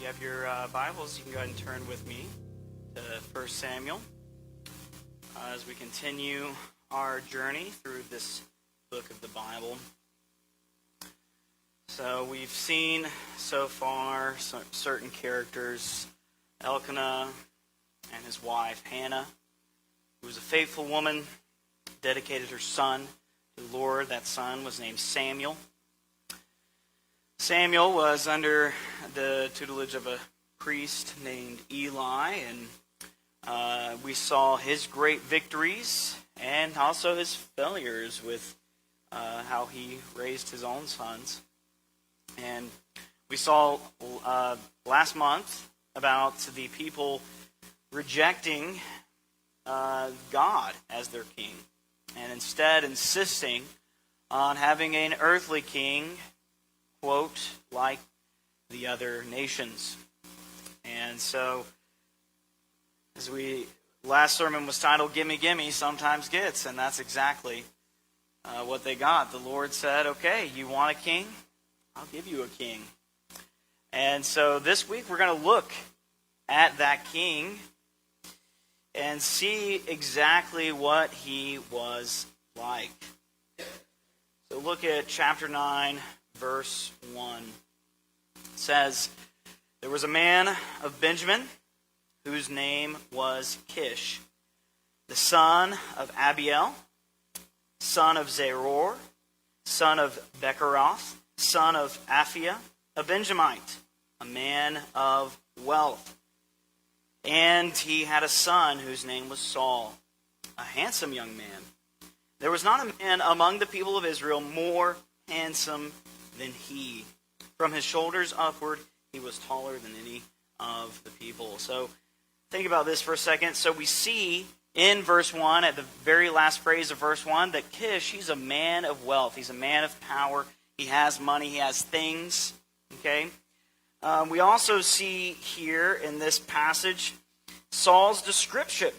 have your Bibles, you can go ahead and turn with me to 1 Samuel as we continue our journey through this book of the Bible. So we've seen so far certain characters, Elkanah and his wife Hannah, who was a faithful woman, dedicated her son to the Lord. That son was named Samuel. Samuel was under the tutelage of a priest named Eli, and we saw his great victories and also his failures with how he raised his own sons. And we saw last month about the people rejecting God as their king, and instead insisting on having an earthly king, quote, like the other nations. And so, last sermon was titled, Gimme, Gimme Sometimes Gets, and that's exactly what they got. The Lord said, okay, you want a king? I'll give you a king. And so this week we're going to look at that king and see exactly what he was like. So look at chapter 9, verse 1. It says, there was a man of Benjamin whose name was Kish, the son of Abiel, son of Zeror, son of Becheroth, son of Aphiah, a Benjamite, a man of wealth. And he had a son whose name was Saul, a handsome young man. There was not a man among the people of Israel more handsome than he. From his shoulders upward, he was taller than any of the people. So think about this for a second. So we see in verse 1, at the very last phrase of verse 1, that Kish, he's a man of wealth. He's a man of power. He has money. He has things. Okay? We also see here in this passage Saul's description.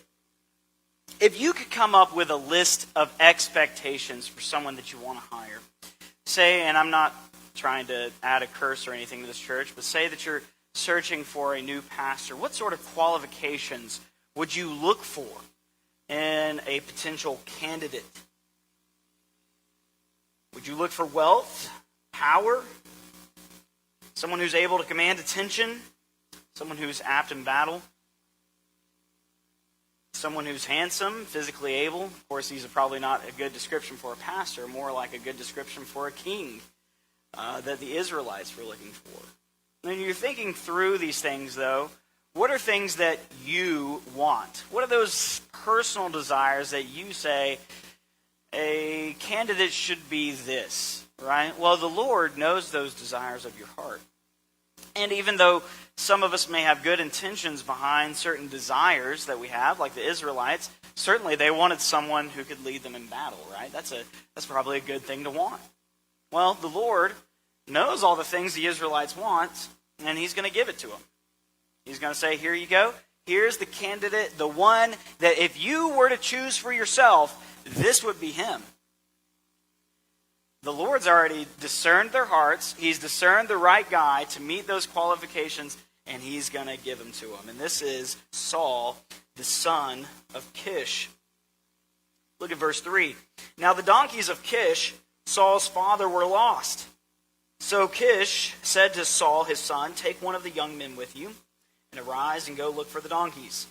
If you could come up with a list of expectations for someone that you want to hire, say, and I'm not trying to add a curse or anything to this church, but say that you're searching for a new pastor, what sort of qualifications would you look for in a potential candidate? Would you look for wealth, power, someone who's able to command attention, someone who's apt in battle, someone who's handsome, physically able? Of course, these are probably not a good description for a pastor, more like a good description for a king that the Israelites were looking for. When you're thinking through these things, though, what are things that you want? What are those personal desires that you say, a candidate should be this, right? Well, the Lord knows those desires of your heart. And even though some of us may have good intentions behind certain desires that we have, like the Israelites, certainly they wanted someone who could lead them in battle, right? That's probably a good thing to want. Well, the Lord knows all the things the Israelites want, and He's going to give it to them. He's going to say, here you go. Here's the candidate, the one that if you were to choose for yourself, this would be him. The Lord's already discerned their hearts. He's discerned the right guy to meet those qualifications, and He's going to give them to them. And this is Saul, the son of Kish. Look at verse 3. Now the donkeys of Kish, Saul's father, were lost. So Kish said to Saul his son, take one of the young men with you, and arise and go look for the donkeys.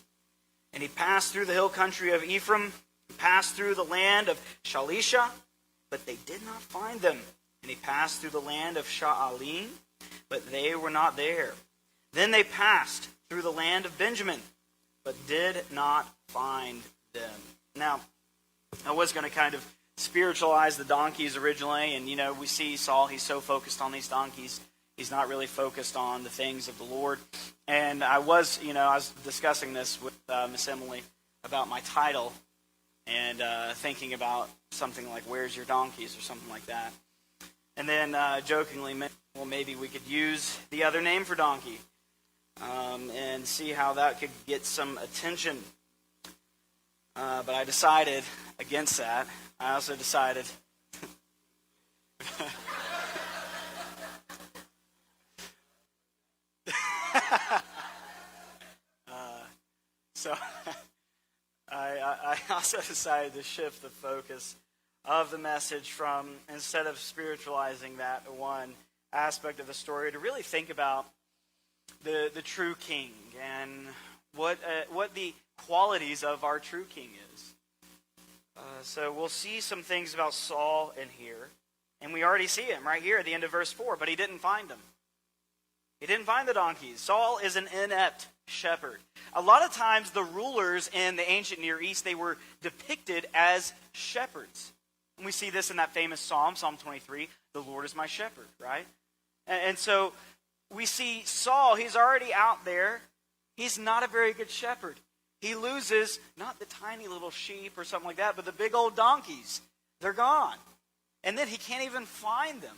And he passed through the hill country of Ephraim, and passed through the land of Shalisha, but they did not find them. And he passed through the land of Sha'alim, but they were not there. Then they passed through the land of Benjamin, but did not find them. Now, I was going to kind of spiritualize the donkeys originally, and we see Saul, he's so focused on these donkeys, he's not really focused on the things of the Lord. And I was discussing this with Miss Emily about my title, and thinking about something like, where's your donkeys, or something like that. And then jokingly, well, maybe we could use the other name for donkey, and see how that could get some attention. But I decided against that. I also decided So I also decided to shift the focus of the message from, instead of spiritualizing that one aspect of the story, to really think about the true king and what the qualities of our true king is. So we'll see some things about Saul in here. And we already see him right here at the end of verse 4. But he didn't find them. He didn't find the donkeys. Saul is an inept shepherd. A lot of times the rulers in the ancient Near East, they were depicted as shepherds. And we see this in that famous Psalm, Psalm 23, the Lord is my shepherd, right? And so we see Saul, he's already out there. He's not a very good shepherd. He loses not the tiny little sheep or something like that, but the big old donkeys. They're gone. And then he can't even find them.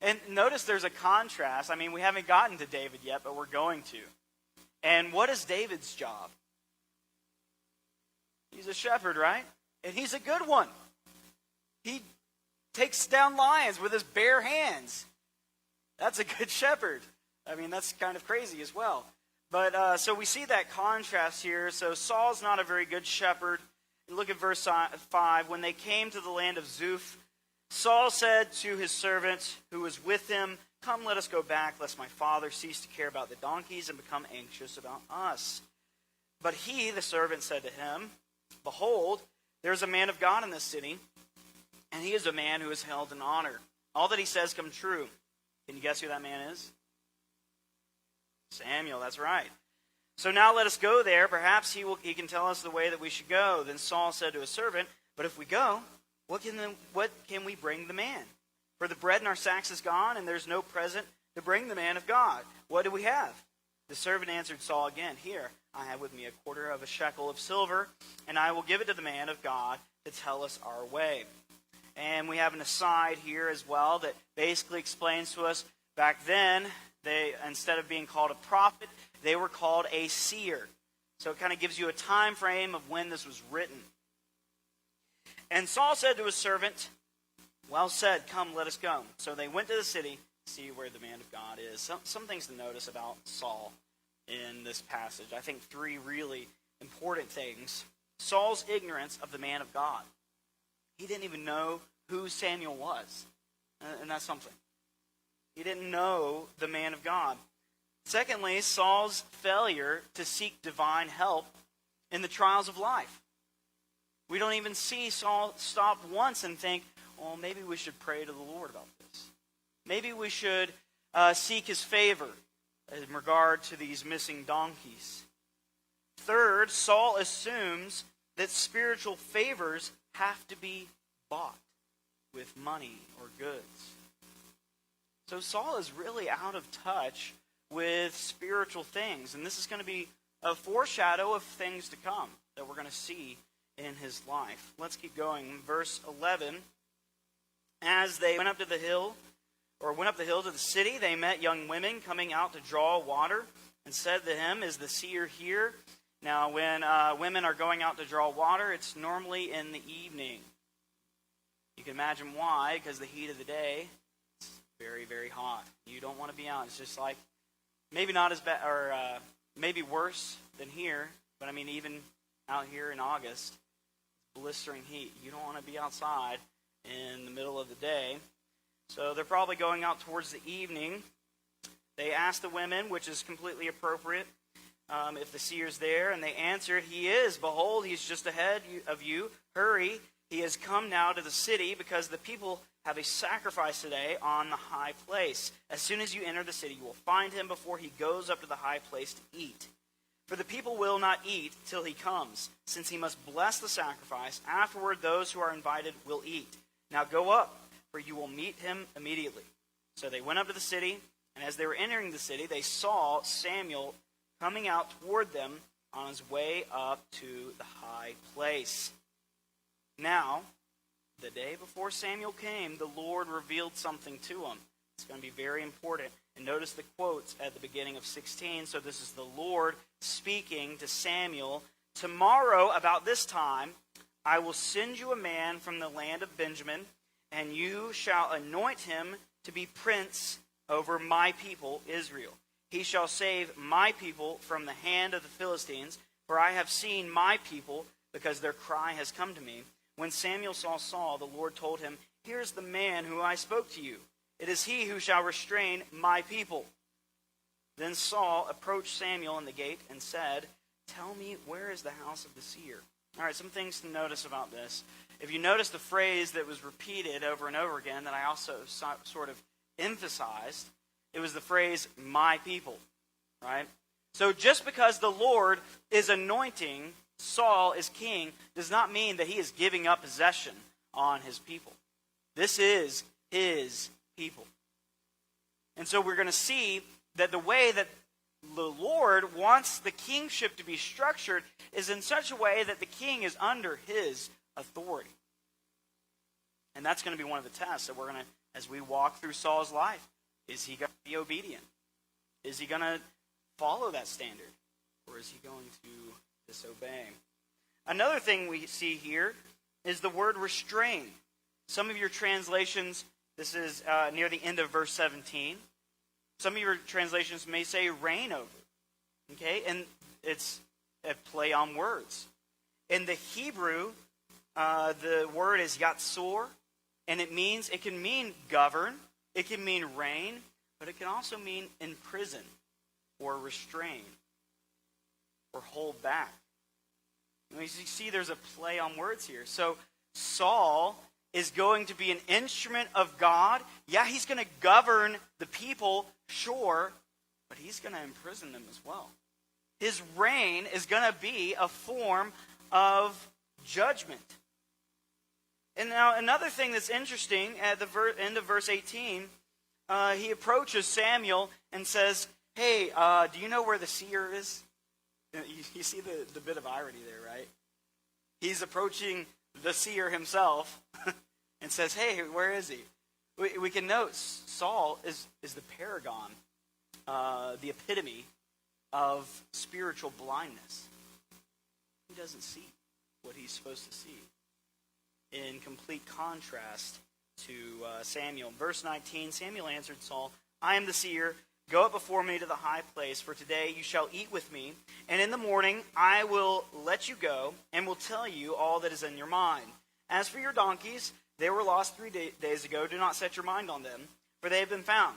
And notice there's a contrast. I mean, we haven't gotten to David yet, but we're going to. And what is David's job? He's a shepherd, right? And he's a good one. He takes down lions with his bare hands. That's a good shepherd. I mean, that's kind of crazy as well. But so we see that contrast here. So Saul's not a very good shepherd. Look at verse 5. When they came to the land of Zuph, Saul said to his servant who was with him, "Come, let us go back, lest my father cease to care about the donkeys and become anxious about us." But he, the servant, said to him, "Behold, there is a man of God in this city, and he is a man who is held in honor. All that he says come true." Can you guess who that man is? Samuel, that's right. "So now let us go there. Perhaps he can tell us the way that we should go." Then Saul said to his servant, "But if we go, what can we bring the man? For the bread in our sacks is gone, and there's no present to bring the man of God. What do we have?" The servant answered Saul again, "Here, I have with me a quarter of a shekel of silver, and I will give it to the man of God to tell us our way." And we have an aside here as well that basically explains to us, back then, they, instead of being called a prophet, they were called a seer. So it kind of gives you a time frame of when this was written. And Saul said to his servant, "Well said, come, let us go." So they went to the city to see where the man of God is. Some things to notice about Saul in this passage. I think 3 really important things. Saul's ignorance of the man of God. He didn't even know who Samuel was. And that's something. He didn't know the man of God. Secondly, Saul's failure to seek divine help in the trials of life. We don't even see Saul stop once and think, well, maybe we should pray to the Lord about this. Maybe we should seek his favor in regard to these missing donkeys. Third, Saul assumes that spiritual favors have to be bought with money or goods. So Saul is really out of touch with spiritual things. And this is going to be a foreshadow of things to come that we're going to see in his life. Let's keep going. Verse 11. As they went up the hill to the city, they met young women coming out to draw water and said to him, "Is the seer here?" Now, when women are going out to draw water, it's normally in the evening. You can imagine why, because the heat of the day, it's very, very hot. You don't want to be out. It's just like, maybe not as bad, or maybe worse than here, but I mean, even out here in August, blistering heat. You don't want to be outside in the middle of the day. So they're probably going out towards the evening. They asked the women, which is completely appropriate, if the seer's there, and they answered, "He is. Behold, he's just ahead of you. Hurry, he has come now to the city, because the people have a sacrifice today on the high place. As soon as you enter the city, you will find him before he goes up to the high place to eat. For the people will not eat till he comes, since he must bless the sacrifice. Afterward, those who are invited will eat. Now go up, for you will meet him immediately." So they went up to the city, and as they were entering the city, they saw Samuel coming out toward them on his way up to the high place. Now, the day before Samuel came, the Lord revealed something to him. It's going to be very important. And notice the quotes at the beginning of 16. So this is the Lord speaking to Samuel. "Tomorrow, about this time, I will send you a man from the land of Benjamin, and you shall anoint him to be prince over my people, Israel. he shall save my people from the hand of the Philistines, for I have seen my people, because their cry has come to me. When Samuel saw Saul, the Lord told him, Here is the man who I spoke to you. It is he who shall restrain my people. Then Saul approached Samuel in the gate and said, Tell me, where is the house of the seer? All right, some things to notice about this. If you notice the phrase that was repeated over and over again that I also sort of emphasized, it was the phrase, my people, right? So just because the Lord is anointing Saul as king does not mean that he is giving up possession on his people. This is his people. And so we're going to see that the way that the Lord wants the kingship to be structured is in such a way that the king is under his authority. And that's going to be one of the tests that we're going to, as we walk through Saul's life. Is he going to be obedient? Is he going to follow that standard? Or is he going to disobey? Another thing we see here is the word restrain. Some of your translations, this is near the end of verse 17. Some of your translations may say reign over. Okay? And it's a play on words. In the Hebrew, the word is yatsor, and it can mean govern, it can mean reign, but it can also mean imprison or restrain or hold back. And you see there's a play on words here. So Saul is going to be an instrument of God. Yeah, he's going to govern the people, sure, but he's going to imprison them as well. His reign is going to be a form of judgment. And now another thing that's interesting, at the end of verse 18, he approaches Samuel and says, Hey, do you know where the seer is? You see the bit of irony there, right? He's approaching the seer himself and says, Hey, where is he? We can note Saul is the paragon, the epitome of spiritual blindness. He doesn't see what he's supposed to see, in complete contrast to Samuel. Verse 19, Samuel answered Saul, I am the seer. Go up before me to the high place, for today you shall eat with me, and in the morning I will let you go, and will tell you all that is in your mind. As for your donkeys, they were lost 3 days ago. Do not set your mind on them, for they have been found.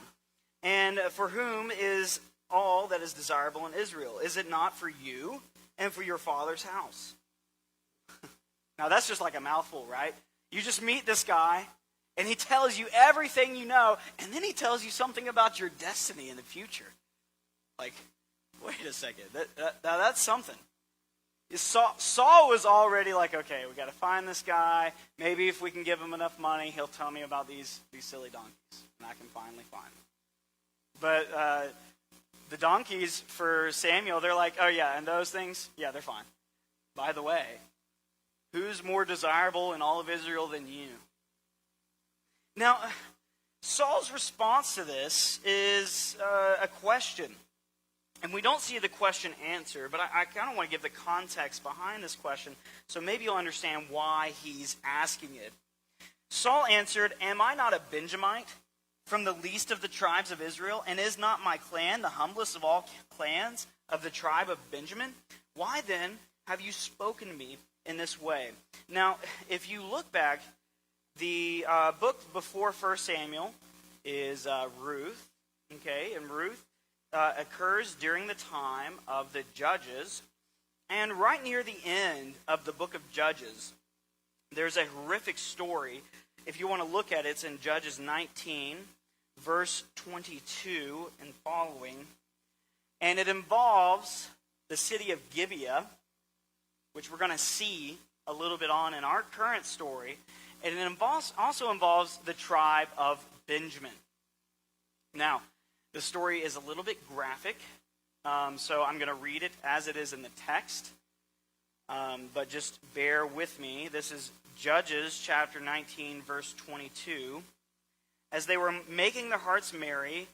And for whom is all that is desirable in Israel? Is it not for you and for your father's house? Now that's just like a mouthful, right? You just meet this guy, and he tells you everything you know, and then he tells you something about your destiny in the future. Like, wait a second, that's something. Saul was already like, okay, we got to find this guy. Maybe if we can give him enough money, he'll tell me about these silly donkeys, and I can finally find them. But the donkeys for Samuel, they're like, oh yeah, and those things, yeah, they're fine. By the way, who's more desirable in all of Israel than you? Now, Saul's response to this is a question. And we don't see the question answered, but I kind of want to give the context behind this question, so maybe you'll understand why he's asking it. Saul answered, Am I not a Benjamite from the least of the tribes of Israel? And is not my clan the humblest of all clans of the tribe of Benjamin? Why then have you spoken to me in this way? Now, if you look back, the book before 1 Samuel is Ruth, okay? And Ruth occurs during the time of the Judges. And right near the end of the book of Judges, there's a horrific story. If you want to look at it, it's in Judges 19, verse 22 and following. And it involves the city of Gibeah, which we're going to see a little bit on in our current story. And it also involves the tribe of Benjamin. Now, the story is a little bit graphic, so I'm going to read it as it is in the text. But just bear with me. This is Judges chapter 19, verse 22. As they were making their hearts merry,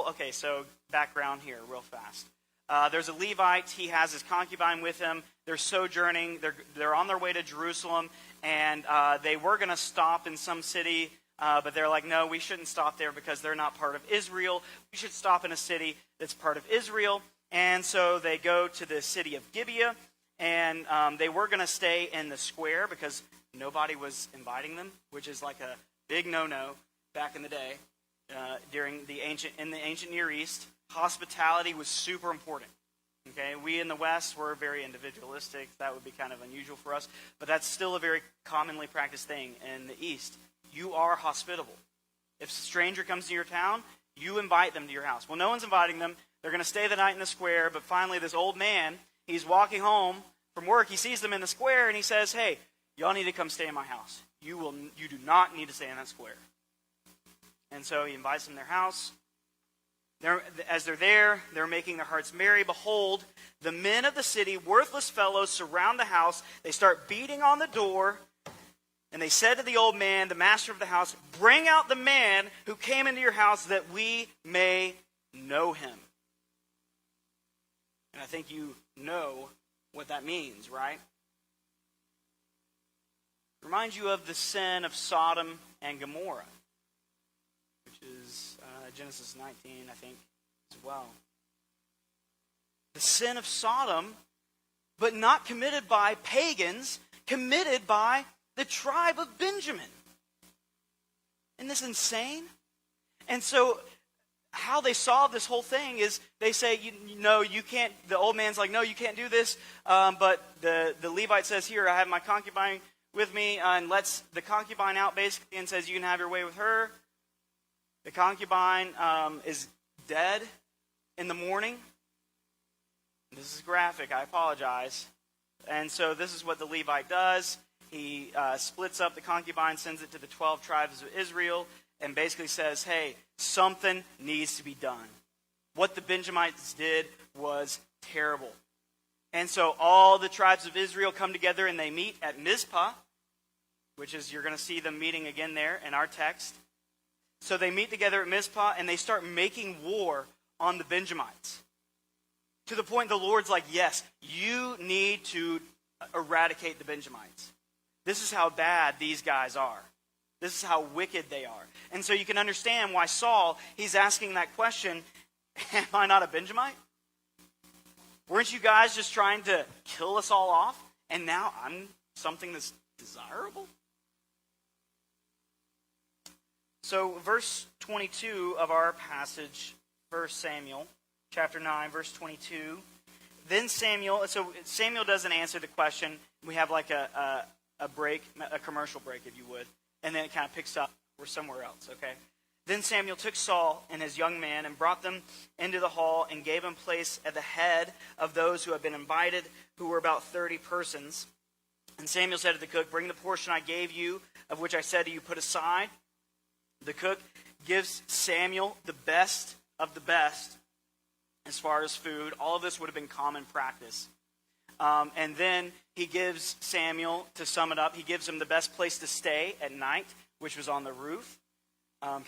okay, so background here real fast. There's a Levite. He has his concubine with him. They're sojourning. They're on their way to Jerusalem, and they were going to stop in some city But they're like, no, we shouldn't stop there because they're not part of Israel. We should stop in a city that's part of Israel. And so they go to the city of Gibeah, and they were going to stay in the square because nobody was inviting them, which is like a big no-no back in the day. In the ancient Near East, hospitality was super important. Okay, we in the West were very individualistic. That would be kind of unusual for us, but that's still a very commonly practiced thing in the East. You are hospitable. If a stranger comes to your town, you invite them to your house. Well, no one's inviting them. They're going to stay the night in the square, but finally this old man, he's walking home from work. He sees them in the square, and he says, hey, y'all need to come stay in my house. You do not need to stay in that square. And so he invites them to their house. As they're there, they're making their hearts merry. Behold, the men of the city, worthless fellows, surround the house. They start beating on the door. And they said to the old man, the master of the house, bring out the man who came into your house that we may know him. And I think you know what that means, right? It reminds you of the sin of Sodom and Gomorrah, which is Genesis 19, I think, as well. The sin of Sodom, but not committed by pagans, committed by the tribe of Benjamin. Isn't this insane? And so how they solve this whole thing is they say, you can't, the old man's like, no, you can't do this. But the Levite says, here, I have my concubine with me, and lets the concubine out basically and says, you can have your way with her. The concubine is dead in the morning. This is graphic, I apologize. And so this is what the Levite does. He splits up the concubine, sends it to the 12 tribes of Israel, and basically says, hey, something needs to be done. What the Benjamites did was terrible. And so all the tribes of Israel come together and they meet at Mizpah, which is, you're going to see them meeting again there in our text. So they meet together at Mizpah and they start making war on the Benjamites. To the point the Lord's like, yes, you need to eradicate the Benjamites. This is how bad these guys are. This is how wicked they are. And so you can understand why Saul, he's asking that question, am I not a Benjamite? Weren't you guys just trying to kill us all off? And now I'm something that's desirable? So verse 22 of our passage, 1 Samuel, chapter 9, verse 22. Then Samuel doesn't answer the question. We have like a break, a commercial break, if you would. And then it kind of picks up. We're somewhere else, okay? Then Samuel took Saul and his young man and brought them into the hall and gave him place at the head of those who had been invited, who were about 30 persons. And Samuel said to the cook, bring the portion I gave you, of which I said to you, put aside. The cook gives Samuel the best of the best as far as food. All of this would have been common practice. And then he gives Samuel, to sum it up, he gives him the best place to stay at night, which was on the roof.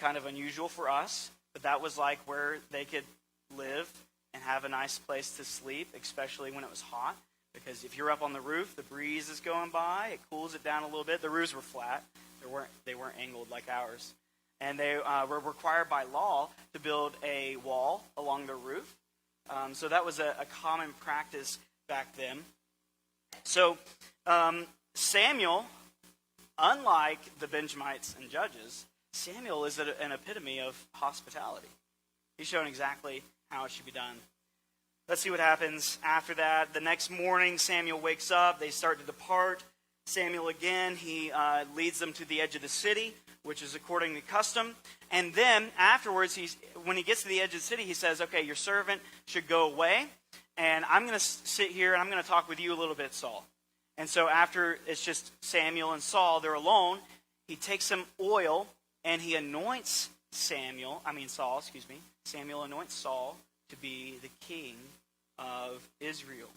Kind of unusual for us, but that was like where they could live and have a nice place to sleep, especially when it was hot. Because if you're up on the roof, the breeze is going by, it cools it down a little bit. The roofs were flat. They weren't angled like ours. And they were required by law to build a wall along the roof. So that was a common practice back then. So Samuel, unlike the Benjamites and Judges, Samuel is an epitome of hospitality. He's shown exactly how it should be done. Let's see what happens after that. The next morning, Samuel wakes up. They start to depart. Samuel again, he leads them to the edge of the city, which is according to custom. And then afterwards, when he gets to the edge of the city, he says, okay, your servant should go away. And I'm going to sit here and I'm going to talk with you a little bit, Saul. And so after it's just Samuel and Saul, they're alone, he takes some oil and he anoints Samuel anoints Saul to be the king of Israel.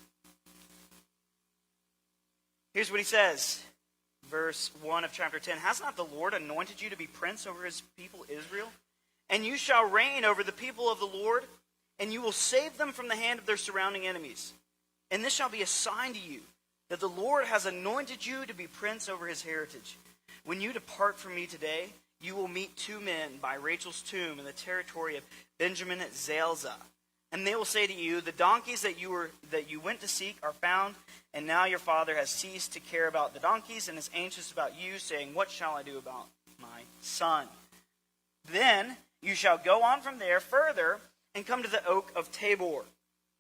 Here's what he says. Verse 1 of chapter 10. Has not the Lord anointed you to be prince over his people Israel? And you shall reign over the people of the Lord, and you will save them from the hand of their surrounding enemies. And this shall be a sign to you, that the Lord has anointed you to be prince over his heritage. When you depart from me today, you will meet 2 men by Rachel's tomb in the territory of Benjamin at Zelzah. And they will say to you, the donkeys that you went to seek are found, and now your father has ceased to care about the donkeys and is anxious about you, saying, what shall I do about my son? Then you shall go on from there further and come to the oak of Tabor.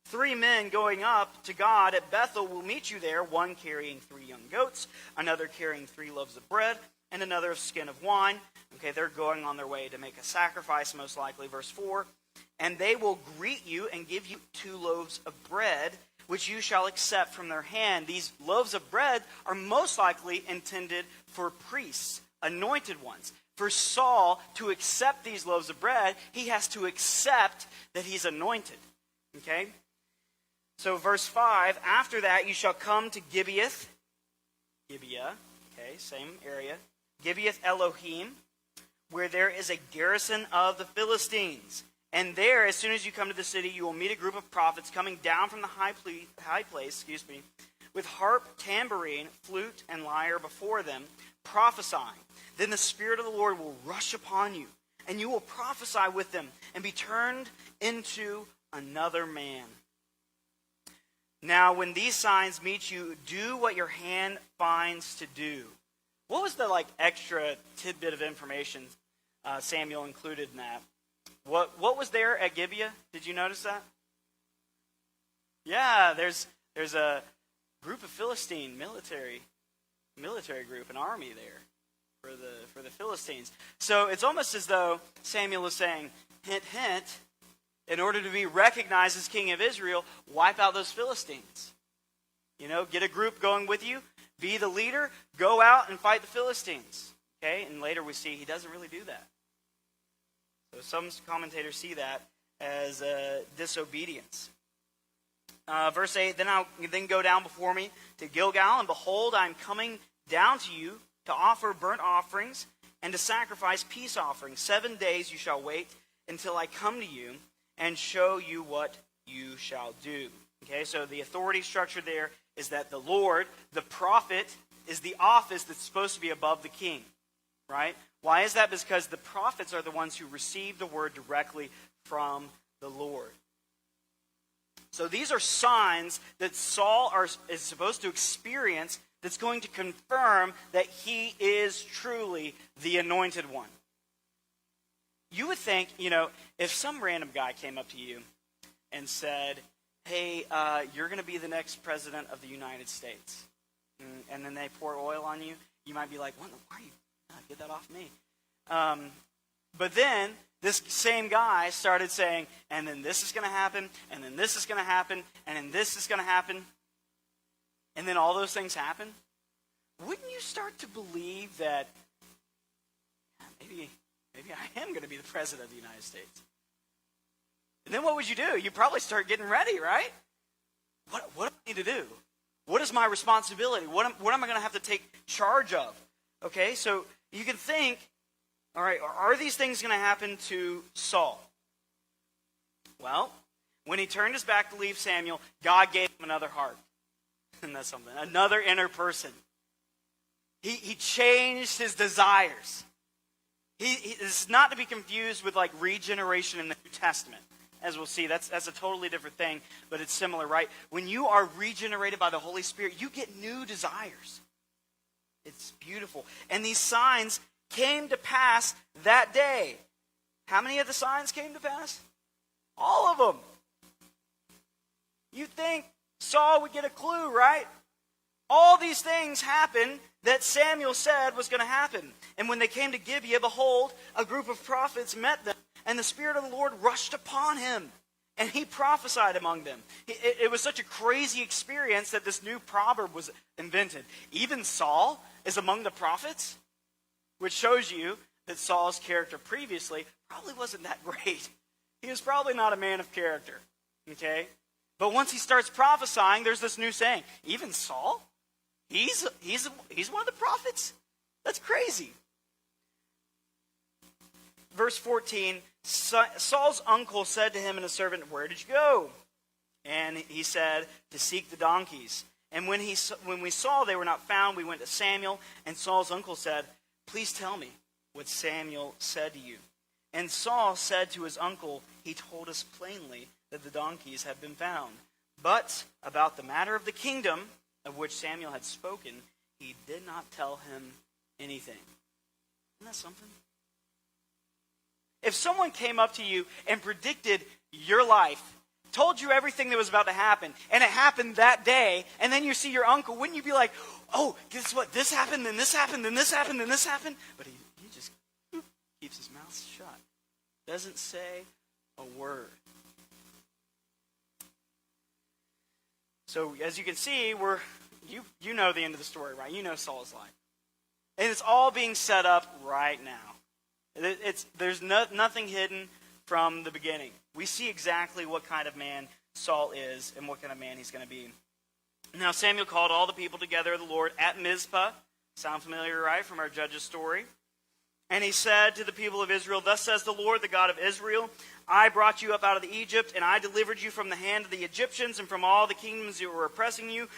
3 men going up to God at Bethel will meet you there, one carrying 3 young goats, another carrying 3 loaves of bread, and another a skin of wine. Okay, they're going on their way to make a sacrifice, most likely. Verse 4, and they will greet you and give you 2 loaves of bread, which you shall accept from their hand. These loaves of bread are most likely intended for priests, anointed ones. For Saul to accept these loaves of bread, he has to accept that he's anointed. Okay? So verse 5, after that you shall come to Gibeah, okay, same area, Gibeath Elohim, where there is a garrison of the Philistines. And there, as soon as you come to the city, you will meet a group of prophets coming down from the high place, with harp, tambourine, flute, and lyre before them, prophesying. Then the Spirit of the Lord will rush upon you, and you will prophesy with them, and be turned into another man. Now, when these signs meet you, do what your hand finds to do. What was the extra tidbit of information Samuel included in that? What was there at Gibeah? Did you notice that? Yeah, there's a group of Philistine military group, an army there for the Philistines. So it's almost as though Samuel is saying, hint, hint, in order to be recognized as king of Israel, wipe out those Philistines. Get a group going with you, be the leader, go out and fight the Philistines. Okay, and later we see he doesn't really do that. So some commentators see that as disobedience. Verse 8, then go down before me to Gilgal, and behold, I am coming down to you to offer burnt offerings and to sacrifice peace offerings. 7 days you shall wait until I come to you and show you what you shall do. Okay, so the authority structure there is that the Lord, the prophet, is the office that's supposed to be above the king. Right? Why is that? Because the prophets are the ones who receive the word directly from the Lord. So these are signs that Saul is supposed to experience that's going to confirm that he is truly the anointed one. You would think, if some random guy came up to you and said, hey, you're going to be the next president of the United States, and then they pour oil on you, you might be like, why are you? Get that off me. But then this same guy started saying, and then this is going to happen, and then this is going to happen, and then this is going to happen, and then all those things happen. Wouldn't you start to believe that maybe I am going to be the president of the United States? And then what would you do? You'd probably start getting ready, right? What do I need to do? What is my responsibility? What am I going to have to take charge of? Okay, so you can think, all right, are these things going to happen to Saul? Well, when he turned his back to leave Samuel, God gave him another heart. And that's something. Another inner person. He changed his desires. It's not to be confused with regeneration in the New Testament. As we'll see, that's a totally different thing, but it's similar, right? When you are regenerated by the Holy Spirit, you get new desires. It's beautiful. And these signs came to pass that day. How many of the signs came to pass? All of them. You think Saul would get a clue, right? All these things happened that Samuel said was going to happen. And when they came to Gibeah, behold, a group of prophets met them, and the Spirit of the Lord rushed upon him, and he prophesied among them. It was such a crazy experience that this new proverb was invented. Even Saul is among the prophets, which shows you that Saul's character previously probably wasn't that great. He was probably not a man of character. Okay? But once he starts prophesying, there's this new saying. Even Saul? He's one of the prophets? That's crazy. Verse 14, Saul's uncle said to him and his servant, where did you go? And he said, to seek the donkeys. And when we saw they were not found, we went to Samuel, and Saul's uncle said, please tell me, what Samuel said to you." And Saul said to his uncle, "He told us plainly that the donkeys have been found. But about the matter of the kingdom of which Samuel had spoken, he did not tell him anything." Isn't that something? If someone came up to you and predicted your life, told you everything that was about to happen, and it happened that day, and then you see your uncle, wouldn't you be like, "Oh, guess what? This happened, then this happened, then this happened, then this happened"? But he just keeps his mouth shut. Doesn't say a word. So as you can see, you know the end of the story, right? You know Saul's life. And it's all being set up right now. There's nothing hidden from the beginning. We see exactly what kind of man Saul is and what kind of man he's going to be. Now Samuel called all the people together of the Lord at Mizpah. Sound familiar, right, from our Judges story? And he said to the people of Israel, "Thus says the Lord, the God of Israel, I brought you up out of Egypt, and I delivered you from the hand of the Egyptians and from all the kingdoms that were oppressing you.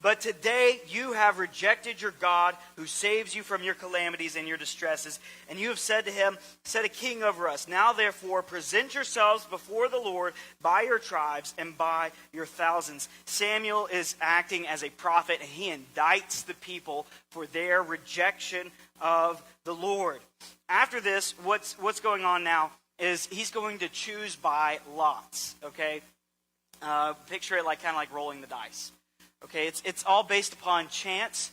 But today you have rejected your God who saves you from your calamities and your distresses. And you have said to him, 'Set a king over us.' Now therefore present yourselves before the Lord by your tribes and by your thousands." Samuel is acting as a prophet, and he indicts the people for their rejection of the Lord. After this, what's going on now is he's going to choose by lots. Okay, picture it like kind of like rolling the dice. Okay, it's all based upon chance,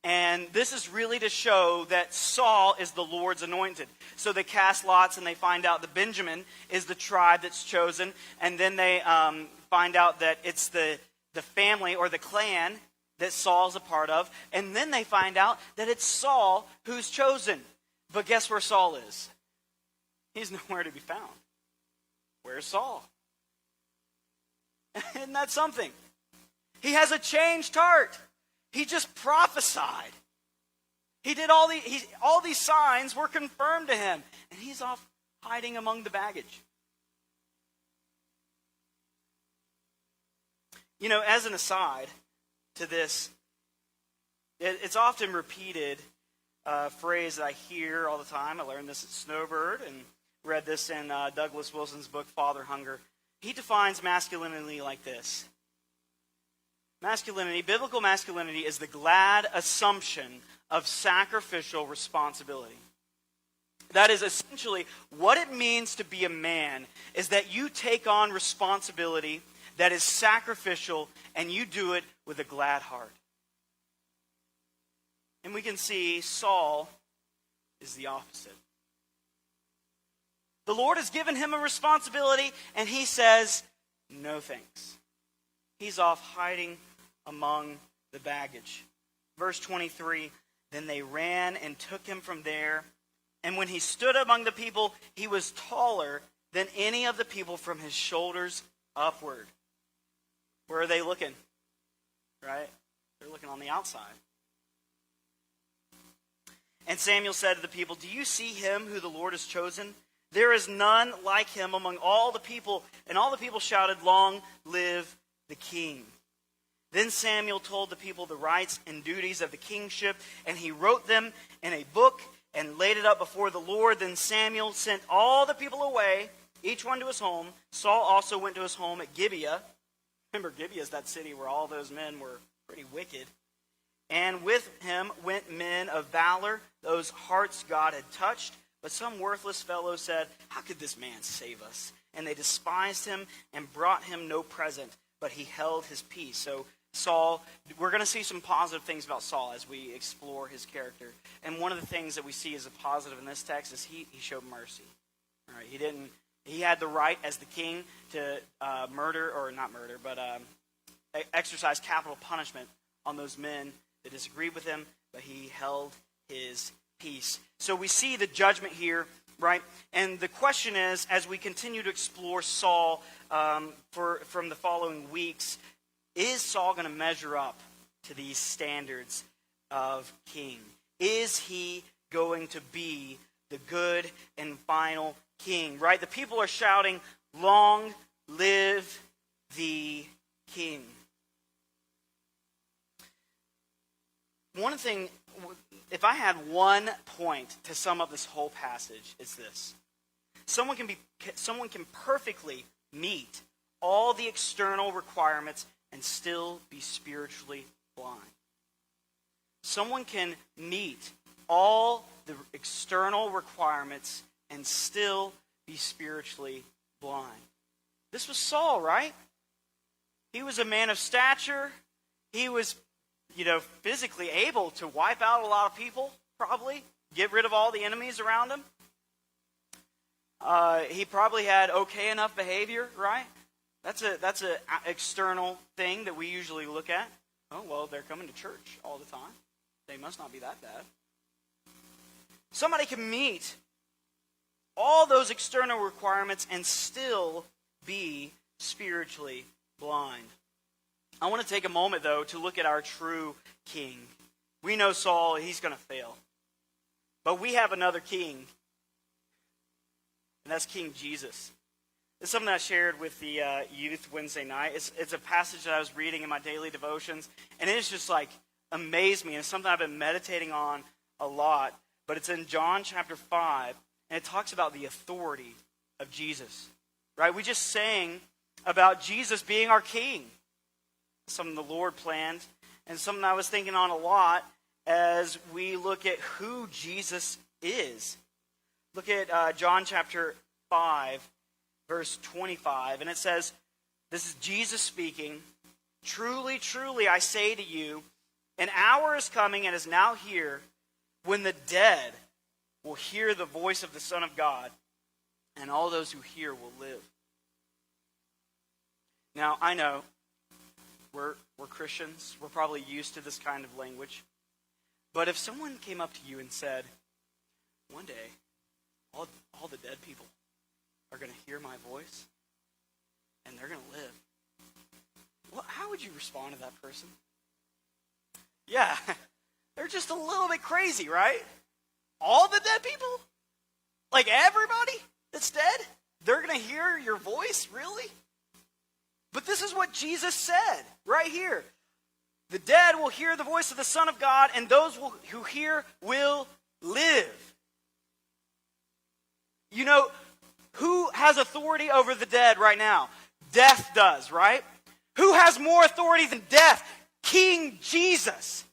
and this is really to show that Saul is the Lord's anointed. So they cast lots, and they find out that Benjamin is the tribe that's chosen, and then they find out that it's the family or the clan that Saul's a part of, and then they find out that it's Saul who's chosen. But guess where Saul is? He's nowhere to be found. Where's Saul? Isn't that something? He has a changed heart. He just prophesied. He did all these signs were confirmed to him, and he's off hiding among the baggage. You know, as an aside to this, it's often repeated phrase that I hear all the time. I learned this at Snowbird and read this in Douglas Wilson's book, Father Hunger. He defines masculinity like this. Biblical masculinity is the glad assumption of sacrificial responsibility. That is essentially what it means to be a man, is that you take on responsibility that is sacrificial, and you do it with a glad heart. And we can see Saul is the opposite. The Lord has given him a responsibility, and he says, "No thanks." He's off hiding among the baggage. Verse 23, "Then they ran and took him from there. And when he stood among the people, he was taller than any of the people from his shoulders upward." Where are they looking? Right? They're looking on the outside. "And Samuel said to the people, 'Do you see him who the Lord has chosen? There is none like him among all the people.' And all the people shouted, 'Long live the king.' Then Samuel told the people the rights and duties of the kingship, and he wrote them in a book and laid it up before the Lord. Then Samuel sent all the people away, each one to his home. Saul also went to his home at Gibeah." Remember, Gibeah is that city where all those men were pretty wicked. "And with him went men of valor, those hearts God had touched. But some worthless fellows said, 'How could this man save us?' And they despised him and brought him no present, but he held his peace." So Saul, we're going to see some positive things about Saul as we explore his character. And one of the things that we see as a positive in this text is he showed mercy. All right, he had the right as the king to exercise capital punishment on those men that disagreed with him, but he held his peace. So we see the judgment here, right? And the question is, as we continue to explore Saul from the following weeks, is Saul going to measure up to these standards of king? Is he going to be the good and final king, right? The people are shouting, "Long live the king." One thing if I had one point to sum up this whole passage, it's this. Someone can perfectly meet all the external requirements and still be spiritually blind. Someone can meet all the external requirements and still be spiritually blind. This was Saul, right? He was a man of stature. He was, physically able to wipe out a lot of people, probably. Get rid of all the enemies around him. He probably had okay enough behavior, right? That's an external thing that we usually look at. Oh, well, they're coming to church all the time. They must not be that bad. Somebody can meet all those external requirements and still be spiritually blind. I want to take a moment, though, to look at our true king. We know Saul, he's going to fail. But we have another king, and that's King Jesus. It's something I shared with the youth Wednesday night. It's a passage that I was reading in my daily devotions, and it's just amazed me, and it's something I've been meditating on a lot. But it's in John chapter 5, and it talks about the authority of Jesus. Right? We just sang about Jesus being our king. Something the Lord planned, and something I was thinking on a lot as we look at who Jesus is. Look at John chapter 5, verse 25, and it says, this is Jesus speaking, "Truly, truly, I say to you, an hour is coming and is now here when the dead will hear the voice of the Son of God, and all those who hear will live." Now, I know we're Christians. We're probably used to this kind of language. But if someone came up to you and said, one day, all the dead people are going to hear my voice, and they're going to live, well, how would you respond to that person? Yeah, they're just a little bit crazy, right? All the dead people? Like everybody that's dead? They're going to hear your voice? Really? But this is what Jesus said right here. The dead will hear the voice of the Son of God, and those who hear will live. You know, who has authority over the dead right now? Death does, right? Who has more authority than death? King Jesus.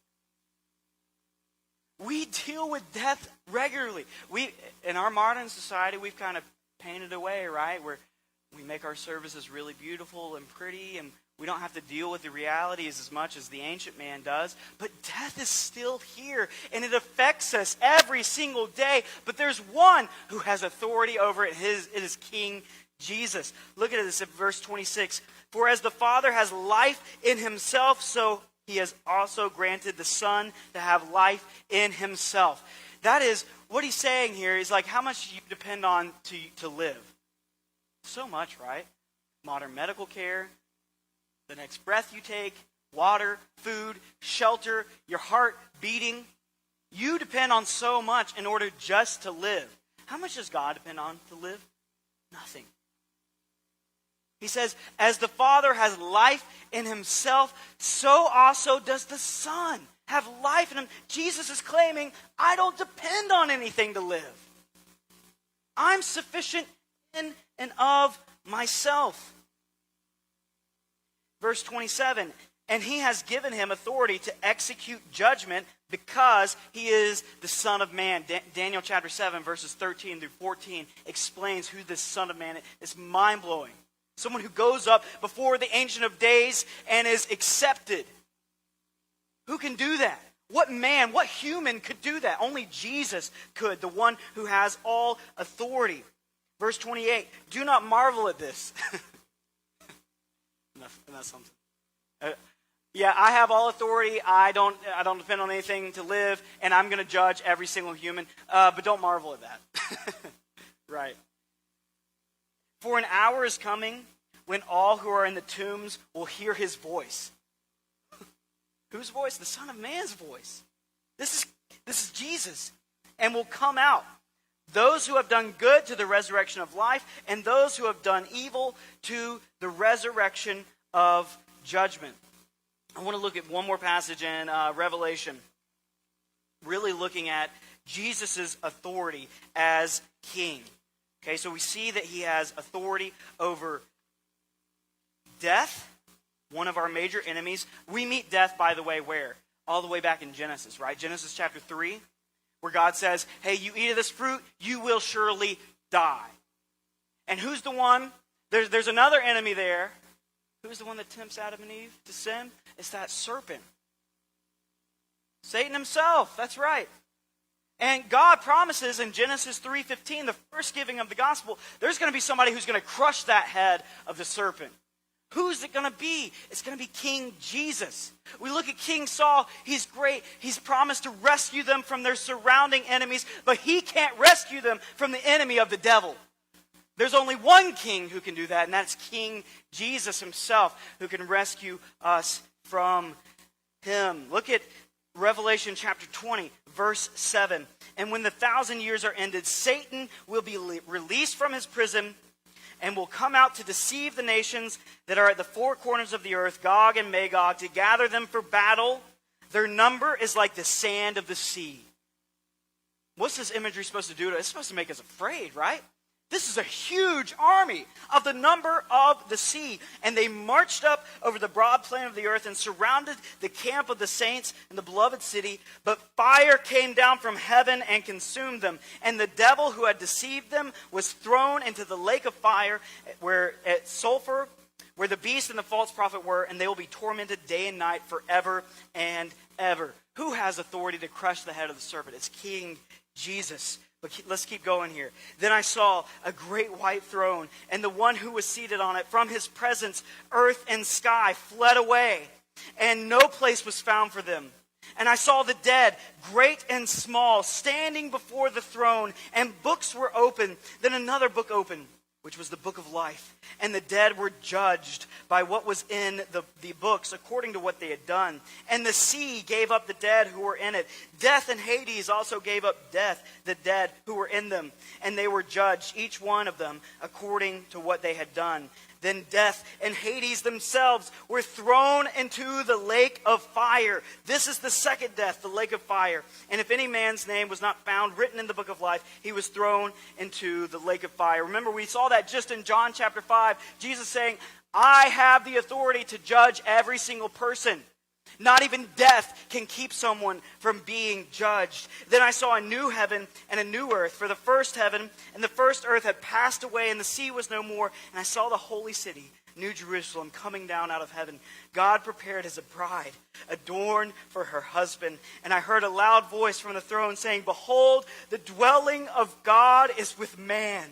We deal with death regularly. In our modern society, we've kind of painted away, right? We make our services really beautiful and pretty, and we don't have to deal with the realities as much as the ancient man does. But death is still here, and it affects us every single day. But there's one who has authority over it. It is King Jesus. Look at this in verse 26. "For as the Father has life in himself, so he has also granted the Son to have life in himself." That is, what he's saying here is how much do you depend on to live? So much, right? Modern medical care, the next breath you take, water, food, shelter, your heart beating. You depend on so much in order just to live. How much does God depend on to live? Nothing. He says, as the Father has life in himself, so also does the Son have life in him. Jesus is claiming, I don't depend on anything to live. I'm sufficient in and of myself. Verse 27, "And he has given him authority to execute judgment because he is the Son of Man." Daniel chapter 7, verses 13 through 14 explains who this Son of Man is. It's mind-blowing. Someone who goes up before the Ancient of Days and is accepted. Who can do that? What man, what human could do that? Only Jesus could, the one who has all authority. Verse 28, "Do not marvel at this." Isn't that something? Yeah, I have all authority. I don't depend on anything to live, and I'm going to judge every single human. But don't marvel at that. Right. "For an hour is coming when all who are in the tombs will hear his voice." Whose voice? The Son of Man's voice. This is Jesus. "And will come out. Those who have done good to the resurrection of life, and those who have done evil to the resurrection of judgment." I want to look at one more passage in Revelation. really looking at Jesus' authority as king. Okay, so we see that he has authority over death, one of our major enemies. We meet death, by the way, where? All the way back in Genesis, right? Genesis chapter 3, where God says, hey, you eat of this fruit, you will surely die. And who's the one? There's another enemy there. Who's the one that tempts Adam and Eve to sin? It's that serpent. Satan himself, that's right. And God promises in Genesis 3:15, the first giving of the gospel, there's going to be somebody who's going to crush that head of the serpent. Who's it going to be? It's going to be King Jesus. We look at King Saul. He's great. He's promised to rescue them from their surrounding enemies, but he can't rescue them from the enemy of the devil. There's only one king who can do that, and that's King Jesus himself, who can rescue us from him. Look at Revelation chapter 20, verse 7. And when the 1,000 years are ended, Satan will be released from his prison and will come out to deceive the nations that are at the four corners of the earth, Gog and Magog, to gather them for battle. Their number is like the sand of the sea. What's this imagery supposed to do to us? It's supposed to make us afraid, right? This is a huge army of the number of the sea. And they marched up over the broad plain of the earth and surrounded the camp of the saints and the beloved city. But fire came down from heaven and consumed them. And the devil who had deceived them was thrown into the lake of fire where at sulfur, where the beast and the false prophet were, and they will be tormented day and night forever and ever. Who has authority to crush the head of the serpent? It's King Jesus. But let's keep going here. Then I saw a great white throne, and the one who was seated on it. From his presence, earth and sky fled away, and no place was found for them. And I saw the dead, great and small, standing before the throne, and books were opened. Then another book opened, which was the book of life. And the dead were judged by what was in the books, according to what they had done. And the sea gave up the dead who were in it. Death and Hades also gave up the dead who were in them. And they were judged, each one of them, according to what they had done. Then death and Hades themselves were thrown into the lake of fire. This is the second death, the lake of fire. And if any man's name was not found written in the book of life, he was thrown into the lake of fire. Remember, we saw that just in John chapter 5. Jesus saying, I have the authority to judge every single person. Not even death can keep someone from being judged. Then I saw a new heaven and a new earth. For the first heaven and the first earth had passed away, and the sea was no more. And I saw the holy city, New Jerusalem, coming down out of heaven. God prepared as a bride, adorned for her husband. And I heard a loud voice from the throne saying, Behold, the dwelling of God is with man.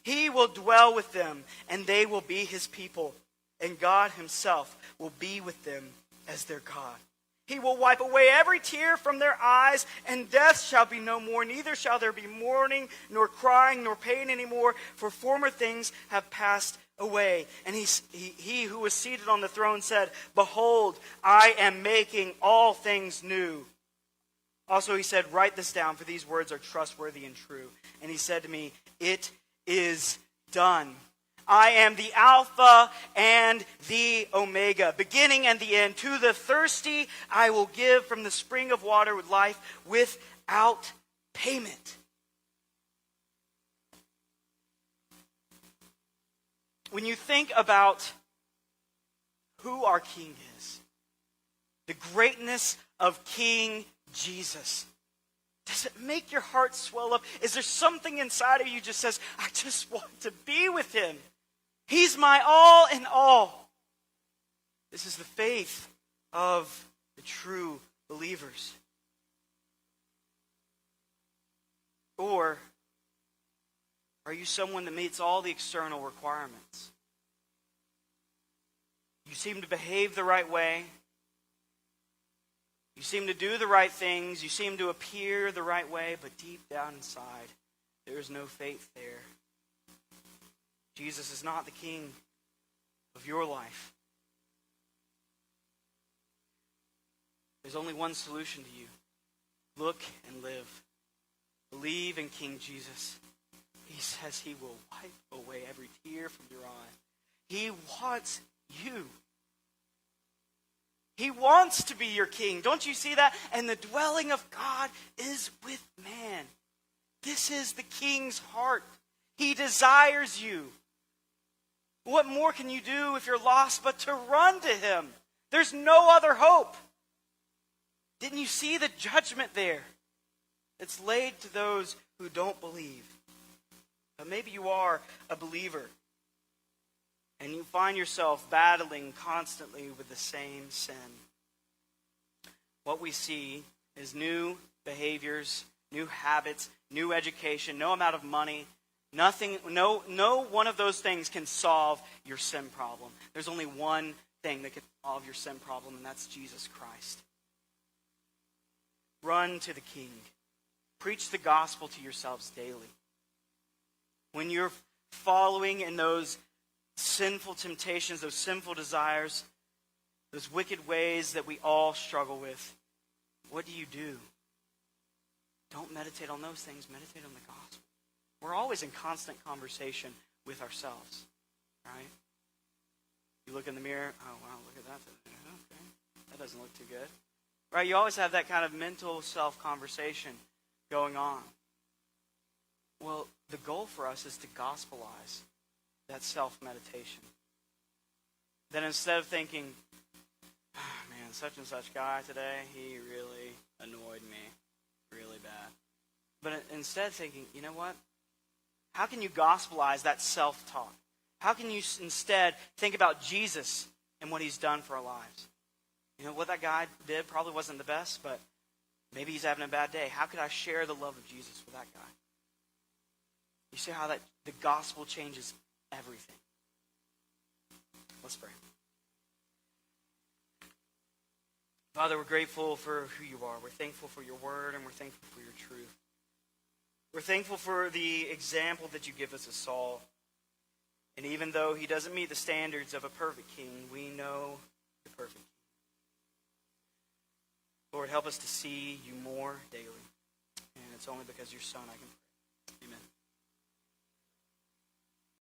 He will dwell with them, and they will be his people. And God himself will be with them as their God. He will wipe away every tear from their eyes, and death shall be no more. Neither shall there be mourning, nor crying, nor pain anymore, for former things have passed away. And he who was seated on the throne said, Behold, I am making all things new. Also he said, Write this down, for these words are trustworthy and true. And he said to me, It is done. I am the Alpha and the Omega, beginning and the end. To the thirsty I will give from the spring of water with life without payment. When you think about who our King is, the greatness of King Jesus, does it make your heart swell up? Is there something inside of you just says, I just want to be with him? He's my all in all. This is the faith of the true believers. Or are you someone that meets all the external requirements? You seem to behave the right way. You seem to do the right things. You seem to appear the right way, but deep down inside, there is no faith there. Jesus is not the king of your life. There's only one solution to you. Look and live. Believe in King Jesus. He says he will wipe away every tear from your eye. He wants you. He wants to be your king. Don't you see that? And the dwelling of God is with man. This is the king's heart. He desires you. What more can you do if you're lost but to run to him? There's no other hope. Didn't you see the judgment there? It's laid to those who don't believe. But maybe you are a believer and you find yourself battling constantly with the same sin. What we see is new behaviors, new habits, new education, no amount of money. Nothing, no one of those things can solve your sin problem. There's only one thing that can solve your sin problem, and that's Jesus Christ. Run to the King. Preach the gospel to yourselves daily. When you're following in those sinful temptations, those sinful desires, those wicked ways that we all struggle with, what do? Don't meditate on those things. Meditate on the gospel. We're always in constant conversation with ourselves, right? You look in the mirror, oh, wow, look at that. Okay, that doesn't look too good. Right? You always have that kind of mental self-conversation going on. Well, the goal for us is to gospelize that self-meditation. Then instead of thinking, oh, man, such and such guy today, he really annoyed me really bad. But instead thinking, you know what? How can you gospelize that self-talk? How can you instead think about Jesus and what he's done for our lives? You know, what that guy did probably wasn't the best, but maybe he's having a bad day. How could I share the love of Jesus with that guy? You see how that the gospel changes everything. Let's pray. Father, we're grateful for who you are. We're thankful for your word, and we're thankful for your truth. We're thankful for the example that you give us of Saul. And even though he doesn't meet the standards of a perfect king, we know the perfect king. Lord, help us to see you more daily. And it's only because of your Son I can pray.